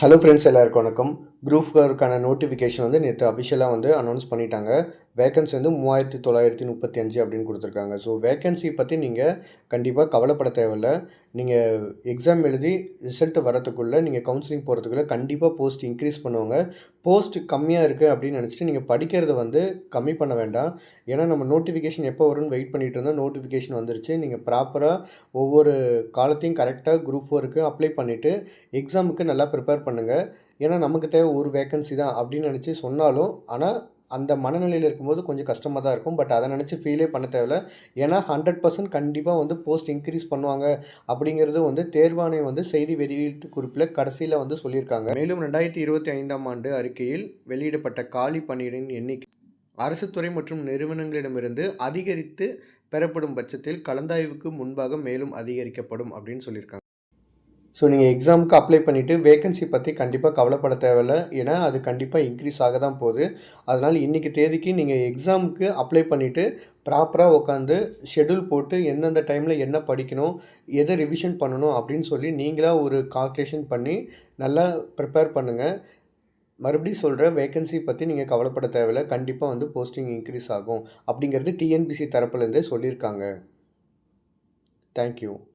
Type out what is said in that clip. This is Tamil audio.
ஹலோ ஃப்ரெண்ட்ஸ், எல்லாருக்கும் வணக்கம். குரூப் ஃபோருக்கான நோட்டிஃபிகேஷன் வந்து நேற்று அஃபிஷியலாக வந்து அனௌன்ஸ் பண்ணிட்டாங்க. வேக்கன்சி வந்து 3935 அப்படின்னு கொடுத்துருக்காங்க. ஸோ வேக்கன்சி பற்றி நீங்கள் கண்டிப்பாக கவலைப்பட தேவையில்ல. நீங்கள் எக்ஸாம் எழுதி ரிசல்ட் வரத்துக்குள்ளே, நீங்கள் கவுன்சிலிங் போகிறதுக்குள்ளே கண்டிப்பாக போஸ்ட் இன்க்ரீஸ் பண்ணுவாங்க. போஸ்ட் கம்மியாக இருக்குது அப்படின்னு நினச்சிட்டு நீங்கள் படிக்கிறத வந்து கம்மி பண்ண வேண்டாம். ஏன்னா நம்ம நோட்டிஃபிகேஷன் எப்போ வரும்னு வெயிட் பண்ணிகிட்டு இருந்தோம். நோட்டிஃபிகேஷன் வந்துருச்சு. நீங்கள் ப்ராப்பராக ஒவ்வொரு காலத்தையும் கரெக்டாக குரூப் ஃபோருக்கு அப்ளை பண்ணிவிட்டு எக்ஸாமுக்கு நல்லா ப்ரிப்பேர் பண்ணுங்கள். ஏன்னா நமக்கு தேவை ஒரு வேக்கன்சி தான் அப்படின்னு நினச்சி சொன்னாலும், ஆனால் அந்த மனநிலையில் இருக்கும்போது கொஞ்சம் கஷ்டமாக தான் இருக்கும். பட் அதை நினச்சி ஃபீலே பண்ண தேவையில்ல. ஏன்னா 100% கண்டிப்பாக வந்து போஸ்ட் இன்க்ரீஸ் பண்ணுவாங்க அப்படிங்கிறது வந்து தேர்வாணையம் வந்து செய்தி வெளியீட்டு குறிப்பில் கடைசியில் வந்து சொல்லியிருக்காங்க. மேலும் 2025ஆம் ஆண்டு அறிக்கையில் வெளியிடப்பட்ட காலி பணியிடங்களின் எண்ணிக்கை அரசு துறை மற்றும் நிறுவனங்களிடமிருந்து அதிகரித்து பெறப்படும் பட்சத்தில் கலந்தாய்வுக்கு முன்பாக மேலும் அதிகரிக்கப்படும் அப்படின்னு சொல்லியிருக்காங்க. ஸோ நீங்கள் எக்ஸாமுக்கு அப்ளை பண்ணிவிட்டு வேக்கன்சி பற்றி கண்டிப்பாக கவலைப்பட தேவையில்ல. ஏன்னா அது கண்டிப்பாக இன்க்ரீஸ் ஆக தான் போகுது. அதனால் இன்றைக்கி தேதிக்கு நீங்கள் எக்ஸாமுக்கு அப்ளை பண்ணிவிட்டு ப்ராப்பராக உட்காந்து ஷெட்யூல் போட்டு எந்தெந்த டைமில் என்ன படிக்கணும், எதை ரிவிஷன் பண்ணணும் அப்படின்னு சொல்லி நீங்களாக ஒரு கால்குலேஷன் பண்ணி நல்லா ப்ரிப்பேர் பண்ணுங்கள். மறுபடியும் சொல்கிறேன், வேக்கன்சி பற்றி நீங்கள் கவலைப்பட தேவையில்ல. கண்டிப்பாக வந்து போஸ்டிங் இன்க்ரீஸ் ஆகும் அப்படிங்கிறது டிஎன்பிசி தரப்புலேருந்தே சொல்லியிருக்காங்க. தேங்க்யூ.